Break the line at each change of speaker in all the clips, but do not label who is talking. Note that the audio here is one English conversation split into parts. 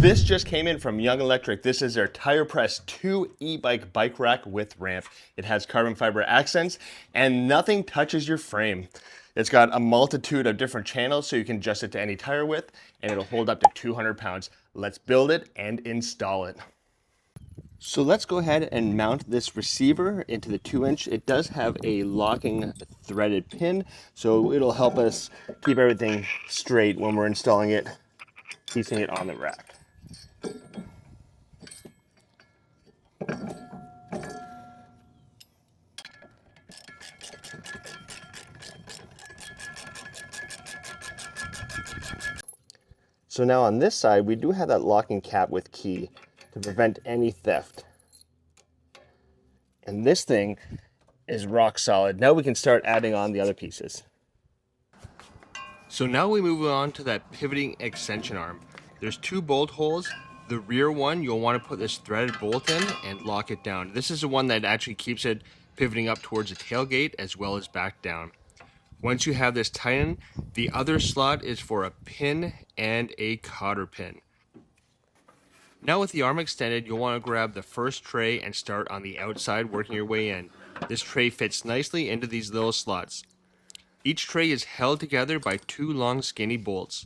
This just came in from Young Electric. This is their Tire Press 2 e-bike bike rack with ramp. It has carbon fiber accents and nothing touches your frame. It's got a multitude of different channels so you can adjust it to any tire width, and it'll hold up to 200 pounds. Let's build it and install it. So let's go ahead and mount this receiver into the 2-inch. It does have a locking threaded pin, so it'll help us keep everything straight when we're installing it, piecing it on the rack. So now on this side, we do have that locking cap with key to prevent any theft. And this thing is rock solid. Now we can start adding on the other pieces. So now we move on to that pivoting extension arm. There's 2 bolt holes. The rear one, you'll want to put this threaded bolt in and lock it down. This is the one that actually keeps it pivoting up towards the tailgate as well as back down. Once you have this tightened, the other slot is for a pin and a cotter pin. Now with the arm extended, you'll want to grab the first tray and start on the outside, working your way in. This tray fits nicely into these little slots. Each tray is held together by 2 long skinny bolts,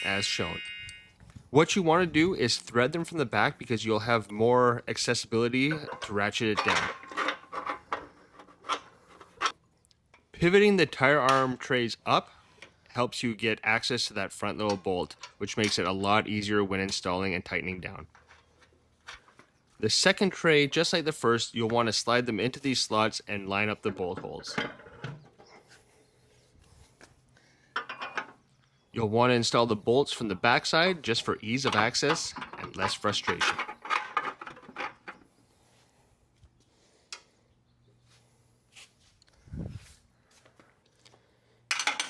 as shown. What you want to do is thread them from the back because you'll have more accessibility to ratchet it down. Pivoting the tire arm trays up helps you get access to that front little bolt, which makes it a lot easier when installing and tightening down. The second tray, just like the first, you'll want to slide them into these slots and line up the bolt holes. You'll want to install the bolts from the backside just for ease of access and less frustration.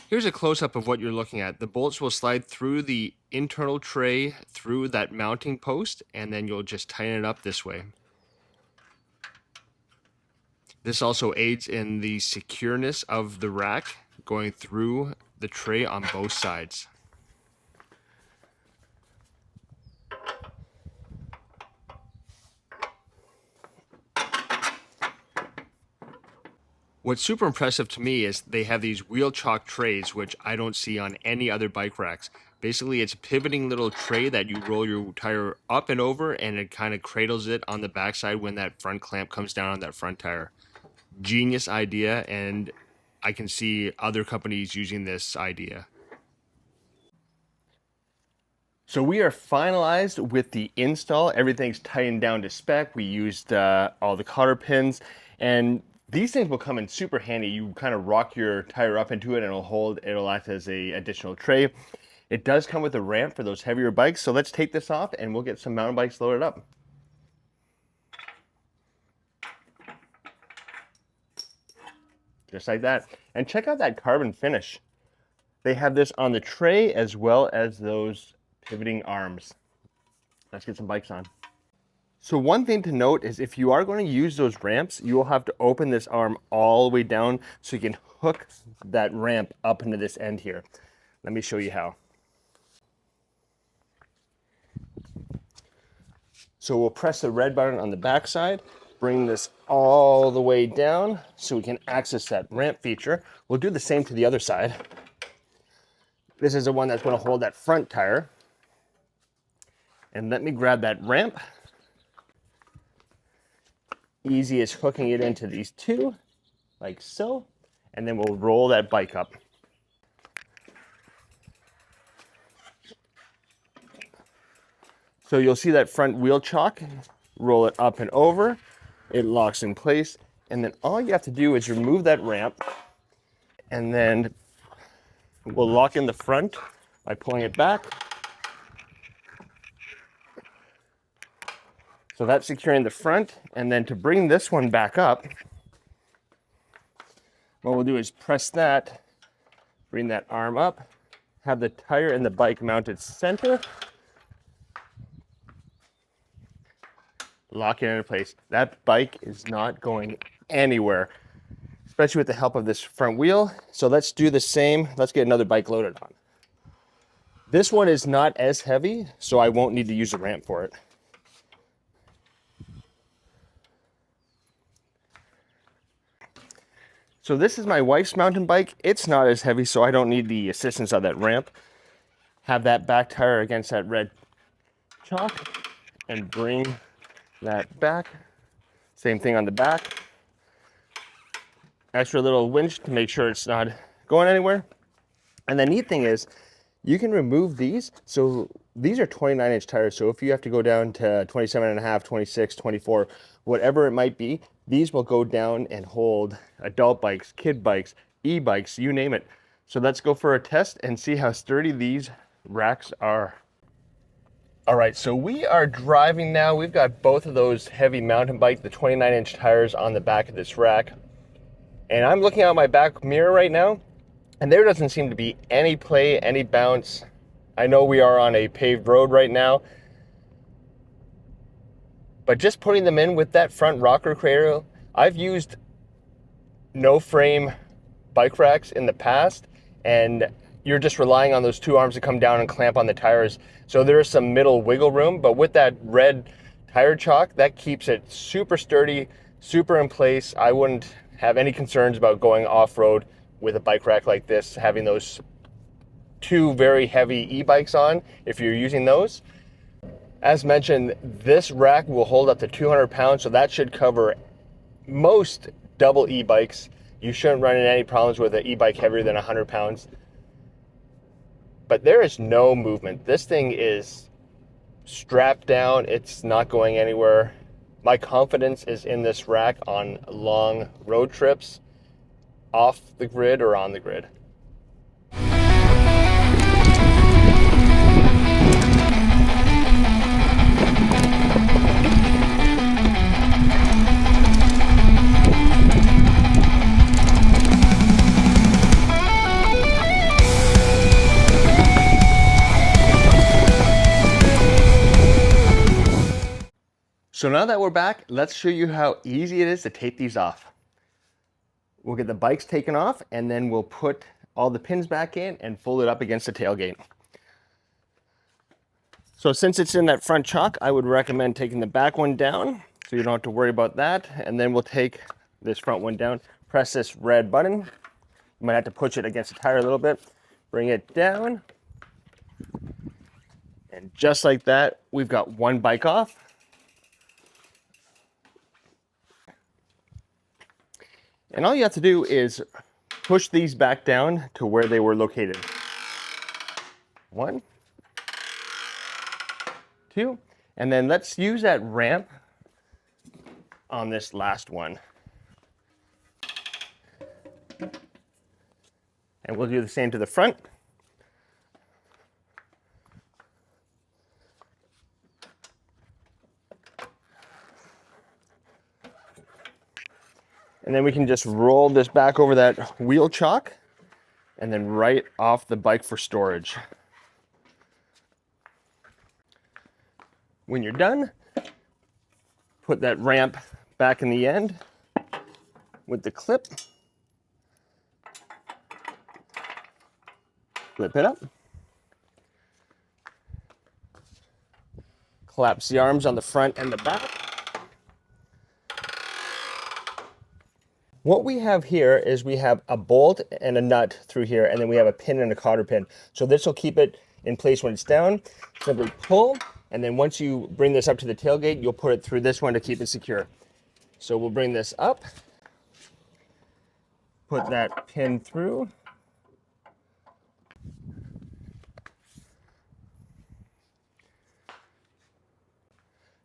Here's a close-up of what you're looking at. The bolts will slide through the internal tray, through that mounting post, and then you'll just tighten it up this way. This also aids in the secureness of the rack going through the tray on both sides. What's super impressive to me is they have these wheel chock trays, which I don't see on any other bike racks. Basically, it's a pivoting little tray that you roll your tire up and over, and it kind of cradles it on the backside when that front clamp comes down on that front tire. Genius idea, and I can see other companies using this idea. So we are finalized with the install. Everything's tightened down to spec. We used all the cotter pins, and these things will come in super handy. You kind of rock your tire up into it and it'll act as a additional tray. It does come with a ramp for those heavier bikes. So let's take this off and we'll get some mountain bikes loaded up. Just like that. And check out that carbon finish. They have this on the tray as well as those pivoting arms. Let's get some bikes on. So one thing to note is if you are going to use those ramps, you will have to open this arm all the way down so you can hook that ramp up into this end here. Let me show you how. So we'll press the red button on the back side, bring this all the way down so we can access that ramp feature. We'll do the same to the other side. This is the one that's going to hold that front tire. And let me grab that ramp. Easy as hooking it into these 2, like so, and then we'll roll that bike up. So you'll see that front wheel chock, roll it up and over, it locks in place, and then all you have to do is remove that ramp, and then we'll lock in the front by pulling it back. So that's securing the front, and then to bring this one back up, what we'll do is press that, bring that arm up, have the tire and the bike mounted center, lock it into place. That bike is not going anywhere, especially with the help of this front wheel. So let's do the same. Let's get another bike loaded on. This one is not as heavy, so I won't need to use a ramp for it. So this is my wife's mountain bike. It's not as heavy, so I don't need the assistance of that ramp. Have that back tire against that red chalk and bring that back. Same thing on the back. Extra little winch to make sure it's not going anywhere. And the neat thing is you can remove these. So these are 29-inch tires. So if you have to go down to 27 and a half, 26, 24, whatever it might be, these will go down and hold adult bikes, kid bikes, e-bikes, you name it. So let's go for a test and see how sturdy these racks are. All right, so we are driving now. We've got both of those heavy mountain bike, the 29-inch tires on the back of this rack. And I'm looking out my back mirror right now, and there doesn't seem to be any play, any bounce. I know we are on a paved road right now, but just putting them in with that front rocker cradle, I've used no frame bike racks in the past, and you're just relying on those two arms to come down and clamp on the tires. So there is some middle wiggle room, but with that red tire chalk, that keeps it super sturdy, super in place. I wouldn't have any concerns about going off-road with a bike rack like this, having those two very heavy e-bikes on if you're using those. As mentioned, this rack will hold up to 200 pounds, so that should cover most double e-bikes. You shouldn't run into any problems with an e-bike heavier than 100 pounds. But there is no movement. This thing is strapped down. It's not going anywhere. My confidence is in this rack on long road trips, off the grid or on the grid. So now that we're back, let's show you how easy it is to take these off. We'll get the bikes taken off, and then we'll put all the pins back in and fold it up against the tailgate. So since it's in that front chalk, I would recommend taking the back one down so you don't have to worry about that. And then we'll take this front one down, press this red button. You might have to push it against the tire a little bit, bring it down. And just like that, we've got one bike off. And all you have to do is push these back down to where they were located. 1, 2, and then let's use that ramp on this last one. And we'll do the same to the front. And then we can just roll this back over that wheel chalk and then right off the bike for storage. When you're done, put that ramp back in the end with the clip. Flip it up. Collapse the arms on the front and the back. What we have here is we have a bolt and a nut through here, and then we have a pin and a cotter pin. So this will keep it in place when it's down. Simply pull, and then once you bring this up to the tailgate, you'll put it through this one to keep it secure. So we'll bring this up, put that pin through.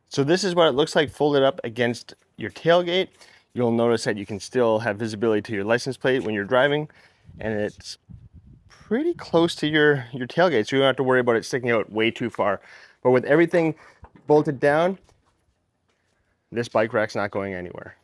So this is what it looks like folded up against your tailgate. You'll notice that you can still have visibility to your license plate when you're driving, and it's pretty close to your tailgate, so you don't have to worry about it sticking out way too far. But with everything bolted down, this bike rack's not going anywhere.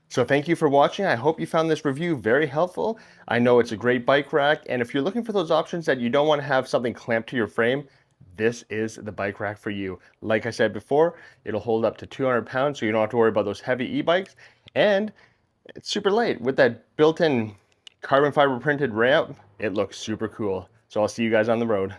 So thank you for watching. I hope you found this review very helpful. I know it's a great bike rack, and if you're looking for those options that you don't want to have something clamped to your frame, this is the bike rack for you. Like I said before, it'll hold up to 200 pounds, so you don't have to worry about those heavy e-bikes, and it's super light. With that built-in carbon fiber printed ramp, it looks super cool. So I'll see you guys on the road.